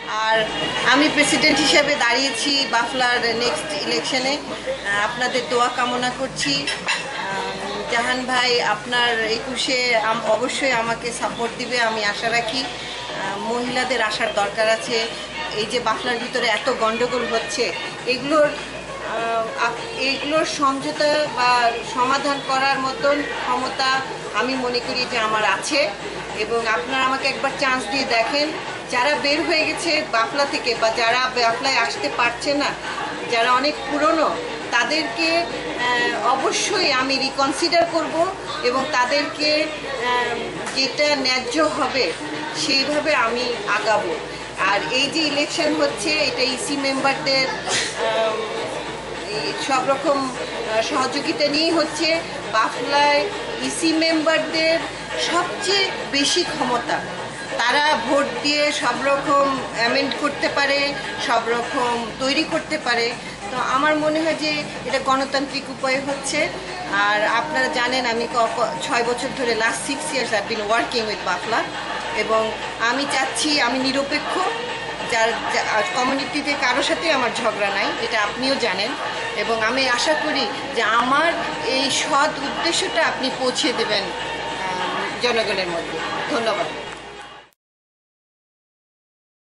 আর আমি প্রেসিডেন্ট হিসেবে দাঁড়িয়েছি বাফলার নেক্সট ইলেকশনে। আপনাদের দোয়া কামনা করছি। জাহান ভাই আপনার 21-এ অবশ্যই আমাকে সাপোর্ট দিবে, আমি আশা রাখি। মহিলাদের আসার দরকার আছে। এই যে বাফলার ভিতরে এত গন্ডগোল হচ্ছে, এগুলোর সমঝোতা বা সমাধান করার মতন ক্ষমতা আমি মনে করি যে আমার আছে। এবং আপনারা আমাকে একবার চান্স দিয়ে দেখেন, যারা বের হয়ে গেছে বাফলা থেকে বা যারা বাফলায় আসতে পারছে না, যারা অনেক পুরনো, তাদেরকে অবশ্যই আমি রিকনসিডার করব এবং তাদেরকে যেটা ন্যায্য হবে সেইভাবে আমি আগাবো। আর এই যে ইলেকশন হচ্ছে, এটা ইসি মেম্বারদের সব রকম সহযোগিতা নিয়েই হচ্ছে। বাফলায় ইসি মেম্বারদের সবচেয়ে বেশি ক্ষমতা, তারা ভোট দিয়ে সব রকম অ্যামেন্ড করতে পারে, সব রকম তৈরি করতে পারে। তো আমার মনে হয় যে এটা গণতান্ত্রিক উপায়ে হচ্ছে। আর আপনারা জানেন আমি 6 বছর ধরে, last 6 years I been working with বাফলা, এবং আমি চাচ্ছি আমি নিরপেক্ষ, যার কমিউনিটিতে কারোর সাথে আমার ঝগড়া নাই, এটা আপনিও জানেন। এবং আমি আশা করি যে আমার এই সৎ উদ্দেশ্যটা আপনি পৌঁছে দেবেন জনগণের মধ্যে। ধন্যবাদ।